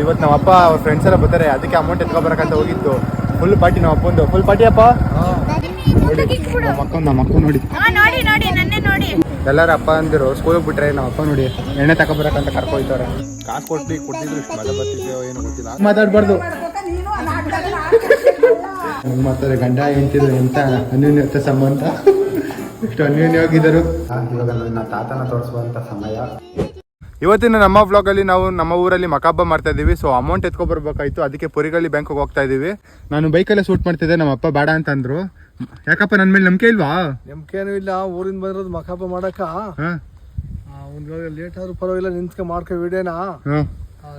ಇವತ್ತು ನಮ್ಮ ಅಪ್ಪ ಅವ್ರ ಫ್ರೆಂಡ್ಸ್ ಎಲ್ಲ ಬರ್ತಾರೆ, ಅದಕ್ಕೆ ಅಮೌಂಟ್ ಎತ್ಕೊಬರಕಂತ ಹೋಗಿದ್ದು. ಫುಲ್ ಪಾರ್ಟಿ ನಮ್ಮ ಅಪ್ಪಂದು, ಫುಲ್ ಪಾರ್ಟಿ ಅಪ್ಪ. ನಮ್ಮ ಅಕ್ಕ ನೋಡಿ ಎಲ್ಲಾರ ಅಪ್ಪ ಅಂದಿರು ಸ್ಕೂಲಿಗೆ ಬಿಟ್ರೆ ನಮ್ಮ ಅಪ್ಪ ನೋಡಿ ಎಣ್ಣೆ ತಗೊಬರಕಂತ ಕರ್ಕೊಯ್ತಾರೆ. ಕಾಸು ಕೊಟ್ಟಿದ್ರು ಇಷ್ಟು ಮಜಾ ಬರ್ತಿದ್ಯೋ ಏನೋ ಗೊತ್ತಿಲ್ಲ. ಮಾತಾಡ್ಬಾರ್ದು ಮಾಡ್ತಾರೆ. ಗಂಡ ಹೆಂಡ್ತಿದ್ರು ಎಂತ ಅನ್ಯೋನ್ಯತೆ ಸಂಬಂಧ, ಇಷ್ಟು ಅನ್ಯೋನ್ಯವಾಗಿದ್ದರು. ಇವಾಗ ನನ್ನ ತಾತನ ತೋರಿಸುವಂತ ಸಮಯ. ಇವತ್ತಿನ ನಮ್ಮ ವ್ಲಾಗಲ್ಲಿ ನಾವು ನಮ್ಮ ಊರಲ್ಲಿ ಮಕಾಬ್ಬ ಮಾಡ್ತಾ ಇದೀವಿ. ಸೊ ಅಮೌಂಟ್ ಎತ್ಕೊಬರ್ಬೇಕಾಯ್ತು, ಅದಕ್ಕೆ ಪುರಿಗಳ್ಳಿ ಬ್ಯಾಂಕಿಗೆ ಹೋಗ್ತಾ ಇದೀವಿ. ನಾನು ಬೈಕಲ್ಲೇ ಶೂಟ್ ಮಾಡ್ತಿದ್ದೆ, ನಮ್ಮ ಅಪ್ಪ ಬೇಡ ಅಂತಂದ್ರು. ಯಾಕಪ್ಪ ನನ್ನ ಮೇಲೆ ನಂಬಿಕೆ ಇಲ್ವಾ? ನಂಬಿಕೆನೂ ಇಲ್ಲ. ಊರಿಂದ ಬಂದಿರೋದು ಮಕಾಬ್ಬ ಮಾಡಕ ಒಂದ್ ಲೇಟ್ ಆದ್ರೂ ಪರವಾಗಿಲ್ಲ, ನಿಂತ್ಕ ಮಾಡ್ಕೊ ವಿಡಿಯೋನ.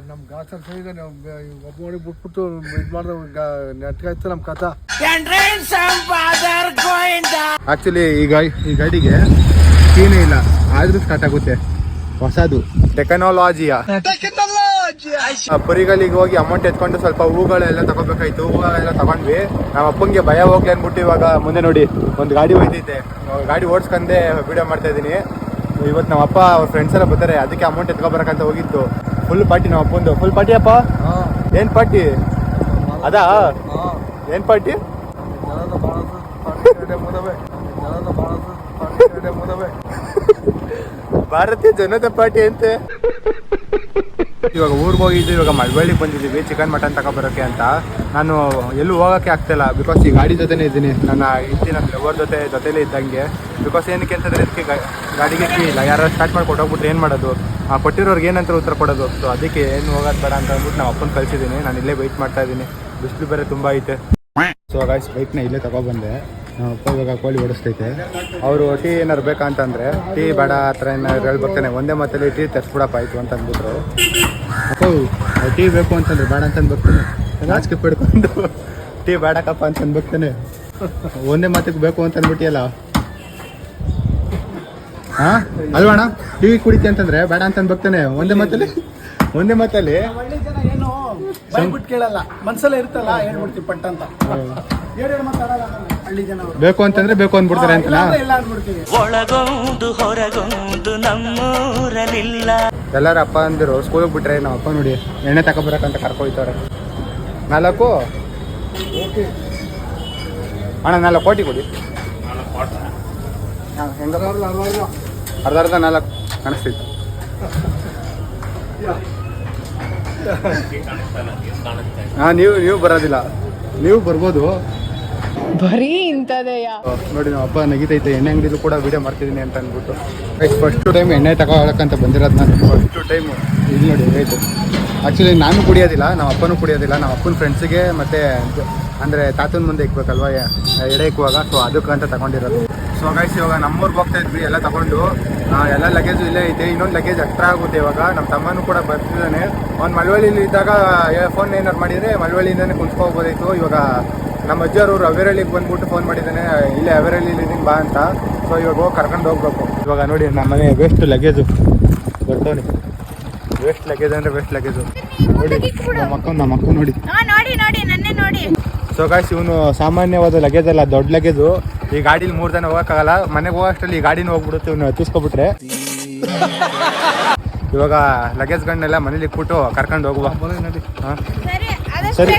ನಮ್ ಗಾಚಾರ ಒಬ್ಬ ನೋಡಿ ಬಿಟ್ಬಿಟ್ಟು ಇದ್ ಮಾಡಿದ್ರೆ ನೆಟ್ಗಾಯ್ತು ನಮ್ ಕಥಾ. ಆಕ್ಚುಲಿ ಈ ಗಾಡಿಗೆ ಕೀನೇ ಇಲ್ಲ, ಆದ್ರೂ ಸ್ಟಾರ್ಟ್ ಆಗುತ್ತೆ. ಹೊಸದು ಟೆಕ್ನಾಲಜಿಯ. ಪುರಿಗಳಿಗೆ ಹೋಗಿ ಅಮೌಂಟ್ ಎತ್ಕೊಂಡು ಸ್ವಲ್ಪ ಹೂಗಳೆಲ್ಲ ತಗೋಬೇಕಾಯ್ತು. ಹೂಗಳೆಲ್ಲ ತಗೊಂಡ್ವಿ. ನಮ್ಮ ಅಪ್ಪಂಗೆ ಭಯ ಹೋಗ್ಲಿ ಅಂದ್ಬಿಟ್ಟು ಇವಾಗ ಮುಂದೆ ನೋಡಿ ಒಂದು ಗಾಡಿ ಹೋಯ್ತೈತೆ, ಗಾಡಿ ಓಡಿಸ್ಕೊಂಡೆ ವಿಡಿಯೋ ಮಾಡ್ತಾ ಇದೀನಿ. ಇವತ್ತು ನಮ್ಮ ಅಪ್ಪ ಅವ್ರ ಫ್ರೆಂಡ್ಸ್ ಎಲ್ಲ ಬರ್ತಾರೆ, ಅದಕ್ಕೆ ಅಮೌಂಟ್ ಎತ್ಕೊಬರಕಂತ ಹೋಗಿದ್ದು. ಫುಲ್ ಪಾರ್ಟಿ ನಮ್ಮ ಅಪ್ಪಂದು. ಫುಲ್ ಪಾರ್ಟಿ ಅಪ್ಪ. ಏನ್ ಪಾರ್ಟಿ ಅದಾ? ಏನ್ ಪಾರ್ಟಿ? ಭಾರತೀಯ ಜನತಾ ಪಾರ್ಟಿ ಅಂತೆ. ಇವಾಗ ಊರಿಗೆ ಹೋಗಿದ್ದು, ಇವಾಗ ಮಳವಳ್ಳಿಗೆ ಬಂದಿದ್ದೀವಿ ಚಿಕನ್ ಮಟನ್ ತಗೊಬರೋಕೆ ಅಂತ. ನಾನು ಎಲ್ಲೂ ಹೋಗೋಕ್ಕೆ ಆಗ್ತಾಯಿಲ್ಲ, ಬಿಕಾಸ್ ಈ ಗಾಡಿ ಜೊತೆನೇ ಇದ್ದೀನಿ. ನನ್ನ ಇಂಟಿ ನನ್ನ ಲವರ್ ಜೊತೆಲೇ ಇದ್ದಂಗೆ. ಬಿಕಾಸ್ ಏನಕ್ಕೆ ಅಂತಂದರೆ ಇದಕ್ಕೆ ಗಾಡಿಗೆ ಕೀ ಇಲ್ಲ, ಯಾರು ಸ್ಟಾರ್ಟ್ ಮಾಡಿ ಕೊಟ್ಟೋಗ್ಬಿಟ್ರೆ ಏನು ಮಾಡೋದು? ಕೊಟ್ಟಿರೋರ್ಗೆ ಏನಂತ ಉತ್ತರ ಕೊಡೋದು? ಸೊ ಅದಕ್ಕೆ ಏನು ಹೋಗೋದು ಬೇಡ ಅಂತ ಅಂದ್ಬಿಟ್ಟು ನಾವು ಅಪ್ಪನ ಕಳಿಸಿದ್ದೀನಿ. ನಾನು ಇಲ್ಲೇ ವೆಯ್ಟ್ ಮಾಡ್ತಾ ಇದ್ದೀನಿ, ಬಿಸಿಲು ಬೇರೆ ತುಂಬ ಐತೆ. ಸೊ ಗಾಯ್ಸ್ ಬೈಕ್ನ ಇಲ್ಲೇ ತಗೊಬಂದೆ. ನಮ್ಮ ಅಪ್ಪ ಇವಾಗ ಕೋಳಿ ಓಡಿಸ್ತೈತೆ. ಅವರು ಟೀ ಏನಾರು ಬೇಕಂತಂದರೆ ಟೀ ಬೇಡ ಆ ಥರ ಏನಾರು ಹೇಳ್ಬರ್ತಾನೆ. ಒಂದೇ ಮಾತಲ್ಲಿ ಟೀ ತರಿಸ್ಬಿಡಪ್ಪ ಆಯಿತು ಅಂತ ಅಂದ್ಬಿಟ್ರು. ಅಪ್ಪು ಟೀ ಬೇಕು ಅಂತಂದ್ರೆ ಬೇಡ ಅಂತಂದು ಬರ್ತಾನೆ, ನಾಚಿಕೆ ಪಡ್ಕೊಂಡು ಟೀ ಬೇಡಕ್ಕಪ್ಪ ಅಂತ ಅಂದ್ಬಿಡ್ತಾನೆ. ಒಂದೇ ಮಾತಿಗೆ ಬೇಕು ಅಂತ ಅಂದ್ಬಿಟ್ಟಿಯಲ್ಲ. ಹಾಂ ಅಲ್ವಣ, ಟೀ ಕುಡಿತಿ ಅಂತಂದ್ರೆ ಬೇಡ ಅಂತ ಅಂದ್ಬಿಡ್ತಾನೆ. ಒಂದೇ ಮಾತಲ್ಲಿ ಕೇಳಲ್ಲ, ಮನ್ಸಲ್ಲೇ ಇರ್ತಲ್ಲ, ಹೇಳ್ಬಿಡ್ತೀವಿ ಪಟ್ಟ ಅಂತ. ಬೇಕು ಅಂತಂದ್ರೆ ಬೇಕು ಅಂದ್ಬಿಡ್ತಾರೆ ಅಂತ ಎಲ್ಲಾರ ಅಪ್ಪ ಅಂದಿರು ಸ್ಕೂಲಿಗೆ ಬಿಟ್ರೆ ನಮ್ಮ ಅಪ್ಪ ನೋಡಿ ಎಣ್ಣೆ ತಗೊಬರಕಂತ ಕರ್ಕೊಯ್ತಾರೆ. 4 ಅಣ್ಣ 4 ಕೋಟಿ ಕೊಡಿ. ಹೆಂಗ ಅರ್ಧ 4 ಕಾಣಿಸ್ತೈತೆ. ಹಾಂ ನೀವು ಬರೋದಿಲ್ಲ, ನೀವು ಬರ್ಬೋದು. ಬರೀ ಇಂಥದೆಯಾ ನೋಡಿ ನಮ್ಮ ಅಪ್ಪ ನಗಿತೈತೆ. ಎಣ್ಣೆ ಅಂಗಡಿಲೂ ಕೂಡ ವಿಡಿಯೋ ಮಾಡ್ತಿದ್ದೀನಿ ಅಂತ ಅಂದ್ಬಿಟ್ಟು. ಫಸ್ಟ್ ಟೈಮ್ ಎಣ್ಣೆ ತಗೊಳಕ್ಕಂತ ಬಂದಿರೋದು ನಾನು. ಫಸ್ಟ್ ಟೈಮು ಇಲ್ಲಿ ನೋಡಿ ಆಯಿತು. ಆ್ಯಕ್ಚುಲಿ ನಾನು ಕುಡಿಯೋದಿಲ್ಲ, ನಮ್ಮ ಅಪ್ಪನೂ ಕುಡಿಯೋದಿಲ್ಲ. ನಮ್ಮ ಅಪ್ಪನ ಫ್ರೆಂಡ್ಸಿಗೆ ಮತ್ತು ಅಂದರೆ ತಾತನ ಮುಂದೆ ಇಕ್ಬೇಕಲ್ವ ಎಡೆ ಇಕ್ಕುವಾಗ, ಸೊ ಅದಕ್ಕಂತ ತಗೊಂಡಿರೋದು. ಸೊ ಗೈಸ್ ಇವಾಗ ನಮ್ಮೂರ್ಗೆ ಹೋಗ್ತಾ ಇದ್ವಿ ಎಲ್ಲ ತಗೊಂಡು. ಎಲ್ಲ ಲಗೇಜು ಇಲ್ಲೇ ಐತೆ. ಇನ್ನೊಂದು ಲಗೇಜ್ ಎಕ್ಸ್ಟ್ರಾ ಆಗುತ್ತೆ. ಇವಾಗ ನಮ್ಮ ತಮ್ಮನೂ ಕೂಡ ಬರ್ತಿದ್ದಾನೆ. ಅವ್ನು ಮಳವಳ್ಳಿಲಿ ಇದ್ದಾಗ ಫೋನ್ ಏನಾರು ಮಾಡಿದರೆ ಮಳವಳ್ಳಿಯಿಂದನೇ ಕುಂತ್ಕೋಬೋದಾಯಿತು. ಇವಾಗ ನಮ್ಮ ಅಜ್ಜವರು ಅವೇರಳ್ಳಿಗೆ ಬಂದ್ಬಿಟ್ಟು ಫೋನ್ ಮಾಡಿದ್ದಾನೆ, ಇಲ್ಲೇ ಅವೇರಳ್ಳಿಲಿ ಇದೀನಿ ಬಾ ಅಂತ. ಸೊ ಇವಾಗ ಹೋಗಿ ಕರ್ಕೊಂಡು ಹೋಗ್ಬೇಕು. ಇವಾಗ ನೋಡಿ ನಮ್ಮ ಮನೆ ವೇಸ್ಟ್ ಲಗೇಜು ಬರ್ತವನಿ. ವೇಸ್ಟ್ ಲಗೇಜ್ ಅಂದರೆ ವೇಸ್ಟ್ ಲಗೇಜು ನೋಡಿ. ನಮ್ಮ ಅಕ್ಕ ನೋಡಿ. ಸೊ ಗಾಯ್ಸ್ ಇವನು ಸಾಮಾನ್ಯವಾದ ಲಗೇಜ್ ಅಲ್ಲ, ದೊಡ್ಡ ಲಗೇಜು. ಈ ಗಾಡೀಲಿ 3 ಜನ ಹೋಗೋಕ್ಕಾಗಲ್ಲ. ಮನೆಗೆ ಹೋಗೋಷ್ಟರಲ್ಲಿ ಈ ಗಾಡಿನ ಹೋಗ್ಬಿಡುತ್ತೆ, ಇವನು ಹತ್ತಿಸ್ಕೊಬಿಟ್ರೆ. ಇವಾಗ ಲಗೇಜ್ಗಳನ್ನೆಲ್ಲ ಮನೇಲಿ ಇಟ್ಬಿಟ್ಟು ಕರ್ಕೊಂಡು ಹೋಗುವ. ಹಾಂ ಸರಿ.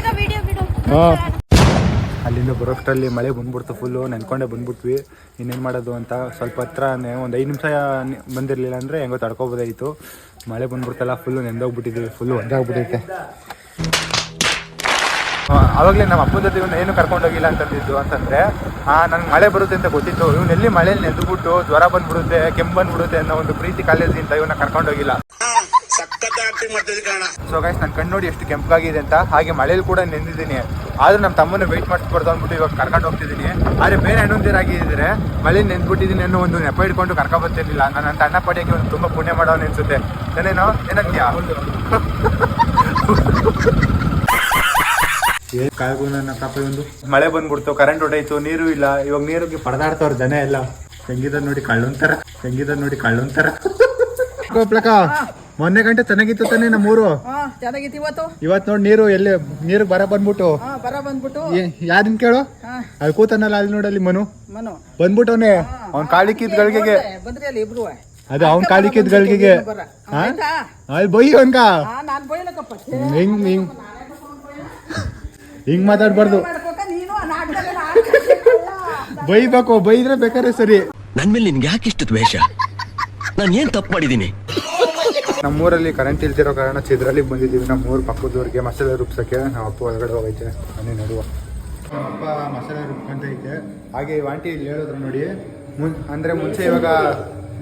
ಹಾಂ ಅಲ್ಲಿಂದ ಬರೋಷ್ಟರಲ್ಲಿ ಮಳೆ ಬಂದ್ಬಿಡ್ತು ಫುಲ್ಲು. ನೆನ್ಕೊಂಡೇ ಬಂದ್ಬಿಟ್ವಿ. ಇನ್ನೇನು ಮಾಡೋದು ಅಂತ ಸ್ವಲ್ಪ ಹತ್ರ ಒಂದು 5 ನಿಮಿಷ ಬಂದಿರಲಿಲ್ಲ ಅಂದರೆ ಹೆಂಗೋ ತಡ್ಕೊಬೋದಾಯಿತು. ಮಳೆ ಬಂದ್ಬಿಡ್ತಲ್ಲ, ಫುಲ್ಲು ನೆಂದೋಗ್ಬಿಟ್ಟಿದ್ದೀವಿ, ಫುಲ್ಲು ಒದ್ದಾಗ್ಬಿಟ್ಟೈತೆ. ಆವಾಗಲೇ ನಮ್ಮ ಅಪ್ಪನ ಜೊತೆ ಇವನು ಏನು ಕರ್ಕೊಂಡೋಗಿಲ್ಲ ಅಂತಂದಿದ್ದು ಅಂತಂದರೆ ನನಗೆ ಮಳೆ ಬರುತ್ತೆ ಅಂತ ಗೊತ್ತಿತ್ತು. ಇವನು ಎಲ್ಲಿ ಮಳೇಲಿ ನೆಂದುಬಿಟ್ಟು ಜ್ವರ ಬಂದ್ಬಿಡುತ್ತೆ, ಕೆಮ್ಮು ಬಂದ್ಬಿಡುತ್ತೆ ಅನ್ನೋ ಒಂದು ಪ್ರೀತಿ ಕಾಲೇಜಿಂದ ಇವನ್ನ ಕರ್ಕೊಂಡೋಗಿಲ್ಲ. ಸೊ ಗೈಸ್ ನನ್ನ ಕಣ್ಣು ನೋಡಿ ಎಷ್ಟು ಕೆಂಪಾಗಿದೆ ಅಂತ. ಹಾಗೆ ಮಳೇಲಿ ಕೂಡ ನೆಂದಿದ್ದೀನಿ, ಆದರೂ ನಮ್ಮ ತಮ್ಮನ ವೆಯ್ಟ್ ಮಾಡಿಸ್ಬಾರ್ದು ಅಂದ್ಬಿಟ್ಟು ಇವಾಗ ಕರ್ಕೊಂಡು ಹೋಗ್ತಿದ್ದೀನಿ. ಆದರೆ ಬೇರೆ ಹಣ್ಣೊಂದಿರಾಗಿದ್ದರೆ ಮಳೇಲಿ ನೆಂದ್ಬಿಟ್ಟಿದ್ದೀನಿ ಅನ್ನೋ ಒಂದು ನೆಪ ಇಟ್ಕೊಂಡು ಕರ್ಕೊಬರ್ತಿರ್ಲಿಲ್ಲ. ನಾನು ಅಂತ ಅಣ್ಣ ಪಡೆಯೋಕ್ಕೆ ಒಂದು ತುಂಬ ಪುಣ್ಯ ಮಾಡೋನು ಅನಿಸುತ್ತೆ. ಏನೇನೋ ಏನಂತೀಯ? ಕಾಯ್ಗೂ ನನ್ನ ಕಾಪ ಒಂದು ಮಳೆ ಬಂದ್ಬಿಡ್ತು, ಕರೆಂಟ್ ಹೊಡಾಯ್ತು, ನೀರು ಇಲ್ಲ. ಇವಾಗ ನೀರಿಗೆ ಪರದಾಡ್ತವ್ರ ಜನ ಎಲ್ಲ. ಹೆಂಗಿದ ನೋಡಿ ಕಳ್ಳೊಂತರ ಕೋಪ್ಲಕ. ಮೊನ್ನೆ ಗಂಟೆ ಚೆನ್ನಾಗಿತ್ತು ತಾನೆ ನಮ್ಮೂರು. ಇವತ್ತು ನೋಡಿ ನೀರು ಬರ ಬಂದ್ಬಿಟ್ಟು ಯಾರಿನ್ ಕೇಳು, ಅಲ್ಲಿ ಕೂತನಲ್ಲ ಅಲ್ಲಿ ನೋಡಲ್ಲಿ ಮನು ಬಂದ್ಬಿಟ್ಟವನೆ. ಅವ್ನ ಕಾಳಿಕ್ಕಿದ್ ಗಳಿಗೆ ಅದು ಅವ್ನ ಕಾಲಿಕ್ಕಿದ್ ಗಳಿಗೆಗೆ ಅಲ್ಲಿ ಬೈ ಅವನ್ಕ ನಾನು ಬೈಲಕ್ಕಪ್ಪ ಹಿಂಗ್ ಹಿಂಗ್ ಹಿಂಗ್ ಮಾತಾಡ್ಬಾರ್ದು ನೀನು ನಾಟಕ ಬೈಬೇಕು ಬೈದ್ರೆ ಬೇಕಾದ್ರೆ ಸರಿ. ನನ್ ಮೇಲೆ ನಿನ್ಗೆ ಯಾಕೆ ಇಷ್ಟು ದ್ವೇಷ? ನಾನು ಏನ್ ತಪ್ಪು ಮಾಡಿದ್ದೀನಿ? ನಮ್ಮೂರಲ್ಲಿ ಕರೆಂಟ್ ಇಲ್ದಿರೋ ಕಾರಣ ಚಿದ್ರಲ್ಲಿ ಬಂದಿದ್ದೀವಿ. ನಮ್ಮೂರು ಪಕ್ಕದವ್ರಿಗೆ ಮಸಾಲೆ ರುಬ್ಸಕ್ಕೆ. ನಮ್ಮ ಅಪ್ಪ ಒಳಗಡೆ ಹೋಗೈತೆ ಮನೆ ನಡುವ. ನಮ್ಮ ಅಪ್ಪ ಮಸಾಲೆ ರುಬ್ಕೊಂತೈತೆ. ಹಾಗೆ ಈ ಆಂಟಿ ಇಲ್ಲಿ ಹೇಳಿದ್ರು ನೋಡಿ, ಅಂದರೆ ಮುಂಚೆ ಇವಾಗ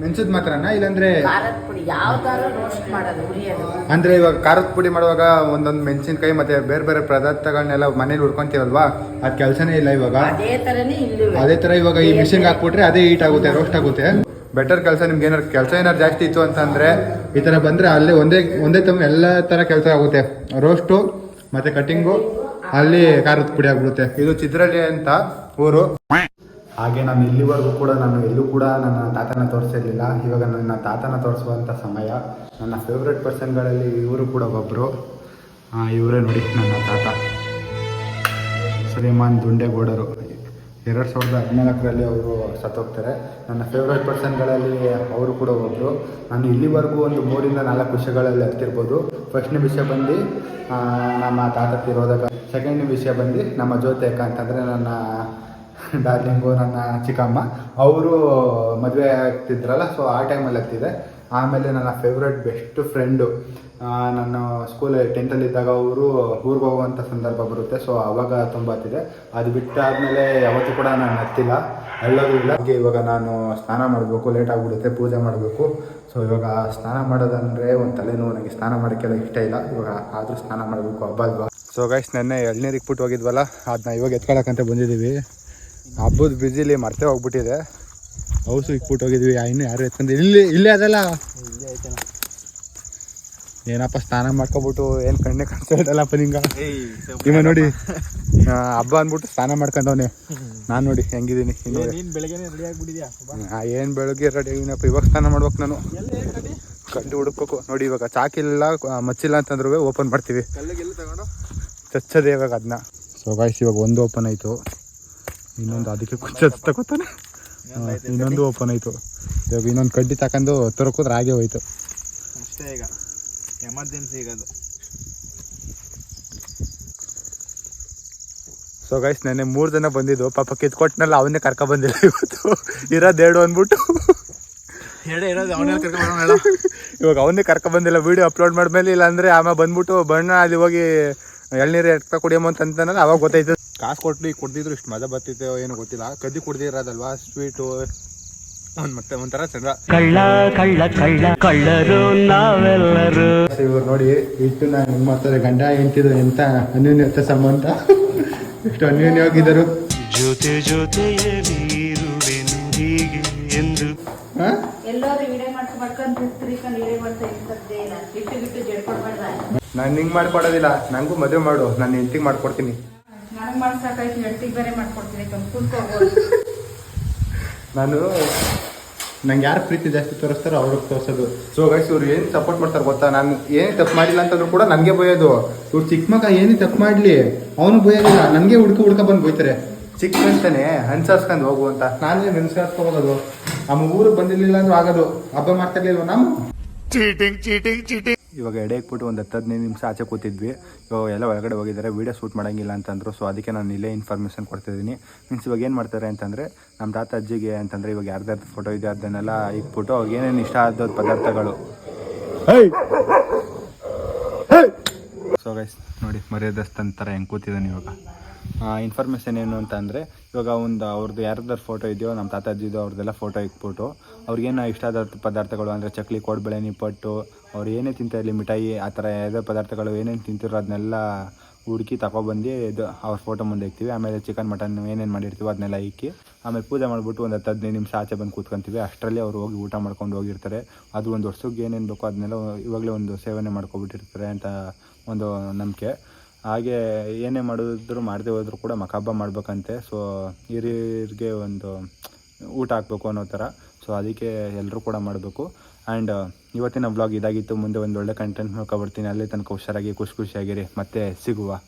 ಮೆಣಸದ್ ಮಾತ್ರನಾ ಇಲ್ಲಾಂದ್ರೆ ಖಾರದ ಪುಡಿ ಯಾವ ತರ ರೋಸ್ಟ್ ಮಾಡೋದು ಉರಿಯೋದು ಅಂದ್ರೆ ಇವಾಗ ಖಾರದ ಪುಡಿ ಮಾಡುವಾಗ ಒಂದೊಂದು ಮೆಣಸಿನ್ಕಾಯಿ ಮತ್ತೆ ಬೇರೆ ಬೇರೆ ಪದಾರ್ಥಗಳನ್ನೆಲ್ಲ ಮನೇಲಿ ಹುಡ್ಕೊಂತೀವಲ್ವಾ, ಅದ್ ಕೆಲಸನೇ ಇಲ್ಲ ಇವಾಗ. ಅದೇ ತರನೇ ಇಲ್ಲಿ ಅದೇ ತರ ಇವಾಗ ಈ ಮಿಷಿನ್ಗೆ ಹಾಕ್ಬಿಟ್ರೆ ಅದೇ ಹೀಟ್ ಆಗುತ್ತೆ, ರೋಸ್ಟ್ ಆಗುತ್ತೆ. ಬೆಟರ್ ಕೆಲಸ. ನಿಮ್ಗೆ ಏನಾರು ಕೆಲಸ ಏನಾರು ಜಾಸ್ತಿ ಇತ್ತು ಅಂತಂದ್ರೆ ಈ ತರ ಬಂದ್ರೆ ಅಲ್ಲೇ ಒಂದೇ ತಮ್ಮ ಎಲ್ಲ ತರ ಕೆಲಸ ಆಗುತ್ತೆ. ರೋಸ್ಟು ಮತ್ತೆ ಕಟಿಂಗು ಅಲ್ಲಿ ಖಾರದ ಪುಡಿ ಆಗ್ಬಿಡುತ್ತೆ. ಇದು ಚಿತ್ರಳ್ಳಿ ಅಂತ ಊರು. ಹಾಗೆ ನಾನು ಇಲ್ಲಿವರೆಗೂ ಕೂಡ ನಾನು ಎಲ್ಲೂ ಕೂಡ ನನ್ನ ತಾತನ ತೋರಿಸಿರ್ಲಿಲ್ಲ. ಇವಾಗ ನನ್ನ ತಾತನ ತೋರಿಸುವಂಥ ಸಮಯ. ನನ್ನ ಫೇವ್ರೆಟ್ ಪರ್ಸನ್ಗಳಲ್ಲಿ ಇವರು ಕೂಡ ಒಬ್ಬರು. ಇವರೇ ನೋಡಿ ನನ್ನ ತಾತ ಶ್ರೀಮಾನ್ ದುಂಡೇಗೌಡರು. 2014ರಲ್ಲಿ ಅವರು ಸತ್ತೋಗ್ತಾರೆ. ನನ್ನ ಫೇವ್ರೆಟ್ ಪರ್ಸನ್ಗಳಲ್ಲಿ ಅವರು ಕೂಡ ಒಬ್ಬರು. ನಾನು ಇಲ್ಲಿವರೆಗೂ ಒಂದು 3 ಇಂದ 4 ವಿಷಯಗಳಲ್ಲಿ ಹತ್ತಿರ್ಬೋದು. ಫಸ್ಟ್ನೇ ವಿಷಯ ಬಂದು ನಮ್ಮ ತಾತ ತಿರೋದಾಗ. ಸೆಕೆಂಡ್ನೇ ವಿಷಯ ಬಂದು ನಮ್ಮ ಜ್ಯೋತಿ ಅಕ್ಕ ಅಂತಂದರೆ ನನ್ನ ಡಾರ್ಲಿಂಗು, ನನ್ನ ಚಿಕ್ಕಮ್ಮ. ಅವರು ಮದುವೆ ಆಗ್ತಿದ್ರಲ್ಲ, ಸೊ ಆ ಟೈಮಲ್ಲಿ ಆಗ್ತಿದೆ. ಆಮೇಲೆ ನನ್ನ ಫೇವ್ರೆಟ್ ಬೆಸ್ಟ್ ಫ್ರೆಂಡು, ನಾನು ಸ್ಕೂಲ್ 10th ಅವರು ಊರಿಗೆ ಹೋಗುವಂಥ ಸಂದರ್ಭ ಬರುತ್ತೆ. ಸೊ ಆವಾಗ ತುಂಬ ಹತ್ತಿದೆ. ಅದು ಬಿಟ್ಟಾದಮೇಲೆ ಯಾವತ್ತೂ ಕೂಡ ನಾನು ಹತ್ತಿಲ್ಲ, ಅಲ್ಲೋದು ಇಲ್ಲ. ಹಾಗೆ ಇವಾಗ ನಾನು ಸ್ನಾನ ಮಾಡಬೇಕು, ಲೇಟ್ ಆಗಿಬಿಡುತ್ತೆ, ಪೂಜೆ ಮಾಡಬೇಕು. ಸೊ ಇವಾಗ ಸ್ನಾನ ಮಾಡೋದಂದರೆ ಒಂದು ತಲೆನೋವು. ನನಗೆ ಸ್ನಾನ ಮಾಡೋಕ್ಕೆಲ್ಲ ಇಷ್ಟ ಇಲ್ಲ. ಇವಾಗ ಆದರೂ ಸ್ನಾನ ಮಾಡಬೇಕು, ಹಬ್ಬ ಅಲ್ವಾ. ಸೊ ಗೈಸ್, ನೆನ್ನೆ ಎಳ್ನೀರಿಗೆ ಇಕ್ಬಿಟ್ಟು ಹೋಗಿದ್ವಲ್ಲ, ಅದನ್ನ ಇವಾಗ ಎತ್ಕೊಳ್ಳೋಕ್ಕಂತ ಬಂದಿದ್ದೀವಿ. ಹಬ್ಬದ ಬ್ಯುಸಿಲಿ ಮರ್ತೇ ಹೋಗ್ಬಿಟ್ಟಿದೆ. ಹೌಸು ಇಕ್ಬಿಟ್ಟು ಹೋಗಿದ್ವಿ. ಇನ್ನೂ ಯಾರು ಎತ್ಕೊಂಡು ಇಲ್ಲೇ ಅದಲ್ಲ, ಏನಪ್ಪ ಸ್ನಾನ ಮಾಡ್ಕೊಬಿಟ್ಟು ಏನು ಕಣ್ಣೆ ಕಾಣಿಸ್ತಾ ಇದ್ದಲ್ಲಪ್ಪ ನಿಂಗ. ಇವ ನೋಡಿ ಹಬ್ಬ ಅಂದ್ಬಿಟ್ಟು ಸ್ನಾನ ಮಾಡ್ಕೊಂಡವನೆ. ನಾನು ನೋಡಿ ಹೆಂಗಿದ್ದೀನಿ. ಏನು ಬೆಳಗ್ಗೆ ರೆಡಿ ಆಗಿನಪ್ಪ. ಇವಾಗ ಸ್ನಾನ ಮಾಡ್ಬೇಕು ನಾನು. ಕಡ್ಡಿ ಹುಡುಕ್ಬೇಕು ನೋಡಿ. ಇವಾಗ ಚಾಕಿಲ್ಲ ಮಚ್ಚಿಲ್ಲ ಅಂತಂದ್ರೂ ಓಪನ್ ಮಾಡ್ತೀವಿ. ಚಚ್ಚದೆ ಇವಾಗ ಅದನ್ನ. ಸೊ ಗಾಯ್ಸ್, ಇವಾಗ ಒಂದು ಓಪನ್ ಆಯಿತು, ಇನ್ನೊಂದು ಅದಕ್ಕೆ ತಗೋತಾನೆ. ಇನ್ನೊಂದು ಓಪನ್ ಆಯಿತು. ಇವಾಗ ಇನ್ನೊಂದು ಕಡ್ಡಿ ತಗೊಂಡು ತೊರಕೋದ್ರೆ ಹಾಗೆ ಹೋಯ್ತು ಅಷ್ಟೇ. ಈಗ ಎಮರ್ಜೆನ್ಸಿ ಈಗ ಅದು. ಸೊ ಗೈಸ್, ನೆನ್ನೆ 3 ಜನ ಬಂದಿದ್ದು. ಪಾಪ ಕಿತ್ಕೊಟ್ನಲ್ಲ, ಅವನ್ನೇ ಕರ್ಕೊಬಂದಿಲ್ಲ ಇವತ್ತು. ಇರೋದೇಡು ಅಂದ್ಬಿಟ್ಟು ಇವಾಗ ಅವನ್ನೇ ಕರ್ಕೊಬಂದಿಲ್ಲ. ವೀಡಿಯೋ ಅಪ್ಲೋಡ್ ಮಾಡ್ಮೇಲೆ, ಇಲ್ಲಾಂದ್ರೆ ಆಮೇಲೆ ಬಂದ್ಬಿಟ್ಟು ಬಣ್ಣ ಅಲ್ಲಿ ಹೋಗಿ ಎಳ್ನೀರು ಎಟ್ಕ ಕುಡಿಯಮ್ಮ ಅಂತಂತಾನಲ್ಲ, ಅವಾಗ ಗೊತ್ತಾಯ್ತು. ಕಾಸು ಕೊಟ್ಟು ಈಗ ಕೊಡ್ತಿದ್ರು ಇಷ್ಟು ಮಜಾ ಬರ್ತಿತ್ತು ಏನೋ ಗೊತ್ತಿಲ್ಲ. ಕದ್ದಿ ಕುಡ್ದಿರೋದಲ್ವಾ ಸ್ವೀಟು, ಮತ್ತೆ ಒಂಥರ ಚಂದ್ರ. ಕಳ್ಳರು ನಾವೆಲ್ಲರೂ. ಇವ್ರು ನೋಡಿ ಇಟ್ಟು ನಾನು ಹಿಂಗೆ ಮಾಡ್ತಾರೆ. ಗಂಡ ಹೆಂಡ್ತಿದ್ರು ಎಂತ ಅನ್ಯೋನ್ಯತೆ ಸಂಬಂಧ, ಎಷ್ಟು ಅನ್ಯೋನ್ಯವಾಗಿದ್ದರು. ಜೊತೆ ಜೊತೆಯಲ್ಲಿ ಇರುವೆನು ಹೀಗೆ ಎಂದು. ನಾನು ಹಿಂಗೆ ಮಾಡ್ಕೊಡೋದಿಲ್ಲ. ನನಗೂ ಮದುವೆ ಮಾಡು, ನಾನು ಹೆಂಡ್ತಿಗೆ ಮಾಡ್ಕೊಡ್ತೀನಿ. ನಾನು ನಂಗೆ ಯಾರು ಪ್ರೀತಿ ಜಾಸ್ತಿ ತೋರಿಸ್ತಾರೋ ಅವ್ರಿಗೆ ತೋರಿಸೋದು. ಸೊ ಗೈಸ್, ಇವ್ರು ಏನು ಸಪೋರ್ಟ್ ಮಾಡ್ತಾರೆ ಗೊತ್ತಾ? ನಾನು ಏನೇ ತಪ್ಪು ಮಾಡಿಲ್ಲ ಅಂತಂದ್ರೂ ಕೂಡ ನನಗೆ ಬೈಯೋದು. ಇವ್ರು ಚಿಕ್ಕ ಮಗ ಏನೇ ತಪ್ಪು ಮಾಡಲಿ ಅವನು ಬೈಯೋದಿಲ್ಲ, ನನಗೆ ಹುಡ್ಕ ಬಂದು ಬೈತಾರೆ. ಚಿಕ್ಕ ಮನುಷ್ಯನೇ ಅನ್ಸರ್ಸ್ಕೊಂಡು ಹೋಗು ಅಂತ. ನಾನೇ ನೆನ್ಸ್ಕೊಳೋದು. ನಮ್ಮ ಊರಿಗೆ ಬಂದಿರಲಿಲ್ಲ ಅಂದ್ರೂ ಆಗೋದು. ಹಬ್ಬ ಮಾಡ್ತಾ ಇರ್ಲಿಲ್ವ ನಾವು? ಚೀಟಿಂಗ್. ಇವಾಗ ಎಡೆ ಇಕ್ಬಿಟ್ಟು ಒಂದು 10-15 ನಿಮಿಷ ಆಚೆ ಕೂತಿದ್ವಿ. ಇವಾಗ ಎಲ್ಲ ಒಳಗಡೆ ಹೋಗಿದ್ದಾರೆ, ವೀಡಿಯೋ ಶೂಟ್ ಮಾಡೋಂಗಿಲ್ಲ ಅಂತಂದರು. ಸೊ ಅದಕ್ಕೆ ನಾನು ಇಲ್ಲೇ ಇನ್ಫಾರ್ಮೇಷನ್ ಕೊಡ್ತಿದ್ದೀನಿ. ಮೀನ್ಸ್ ಇವಾಗ ಏನು ಮಾಡ್ತಾರೆ ಅಂತಂದರೆ, ನಮ್ಮ ತಾತ ಅಜ್ಜಿಗೆ ಅಂತಂದರೆ ಇವಾಗ ಯಾರ್ದಾರ್ದು ಫೋಟೋ ಇದೆ ಅದನ್ನೆಲ್ಲ ಇಕ್ಬಿಟ್ಟು ಅವ್ರಿಗೆ ಏನೇನು ಇಷ್ಟ ಆದ ಪದಾರ್ಥಗಳು. ಸೊ ಗೈಸ್ ನೋಡಿ, ಮರ್ಯಾದಸ್ತನ ಥರ ಹೆಂಗೆ ಕೂತಿದ್ದಾನೆ ಇವಾಗ. ಇನ್ಫಾರ್ಮೇಷನ್ ಏನು ಅಂತ ಅಂದರೆ, ಇವಾಗ ಅವ್ರದ್ದು ಯಾರ್ದಾರು ಫೋಟೋ ಇದೆಯೋ, ನಮ್ಮ ತಾತ ಅಜ್ಜಿದು ಅವ್ರದ್ದೆಲ್ಲ ಫೋಟೋ ಇಕ್ಬಿಟ್ಟು ಅವ್ರಿಗೇನು ಇಷ್ಟ ಆದ ಪದಾರ್ಥಗಳು ಅಂದರೆ ಚಕ್ಲಿ, ಕೋಡ್ಬಳೆ, ನಿಪ್ಪಟ್ಟು, ಅವ್ರು ಏನೇ ತಿಂತಾ ಇರಲಿ, ಮಿಠಾಯಿ, ಆ ಥರ ಯಾವುದೇ ಪದಾರ್ಥಗಳು ಏನೇನು ತಿಂತಿರೋ ಅದನ್ನೆಲ್ಲ ಹುಡುಕಿ ತಗೊಬಂದು ಇದು ಅವ್ರ ಫೋಟೋ ಮುಂದೆ ಇಕ್ತೀವಿ. ಆಮೇಲೆ ಚಿಕನ್ ಮಟನ್ ಏನೇನು ಮಾಡಿರ್ತೀವೋ ಅದನ್ನೆಲ್ಲ ಇಕ್ಕಿ ಆಮೇಲೆ ಪೂಜೆ ಮಾಡಿಬಿಟ್ಟು ಒಂದು 10-15 ನಿಮಿಷ ಆಚೆ ಬಂದು ಕೂತ್ಕೊತೀವಿ. ಅಷ್ಟರಲ್ಲಿ ಅವ್ರು ಹೋಗಿ ಊಟ ಮಾಡ್ಕೊಂಡು ಹೋಗಿರ್ತಾರೆ. ಅದು ಒಂದು ವರ್ಷಕ್ಕೆ ಏನೇನು ಬೇಕೋ ಅದನ್ನೆಲ್ಲ ಇವಾಗಲೇ ಒಂದು ಸೇವನೆ ಮಾಡ್ಕೊಬಿಟ್ಟಿರ್ತಾರೆ ಅಂತ ಒಂದು ನಂಬಿಕೆ. ಹಾಗೆ ಏನೇ ಮಾಡಿದ್ರು ಮಾಡದೆ ಹೋದರೂ ಕೂಡ ಮಕಹಬ್ಬ ಮಾಡ್ಬೇಕಂತೆ. ಸೊ ಹಿರಿಯರಿಗೆ ಒಂದು ಊಟ ಹಾಕ್ಬೇಕು ಅನ್ನೋ ಥರ. ಸೊ ಅದಕ್ಕೆ ಎಲ್ಲರೂ ಕೂಡ ಮಾಡಬೇಕು. ಆ್ಯಂಡ್ ಇವತ್ತಿನ ವ್ಲಾಗ್ ಇದಾಗಿತ್ತು. ಮುಂದೆ ಒಂದು ಒಳ್ಳೆ ಕಂಟೆಂಟ್ ನೋಡ್ಕೊಬರ್ತೀನಿ. ಅಲ್ಲಿ ತನಕ ಹುಷಾರಾಗಿ ಖುಷಿಯಾಗಿರಿ. ಮತ್ತೆ ಸಿಗುವ.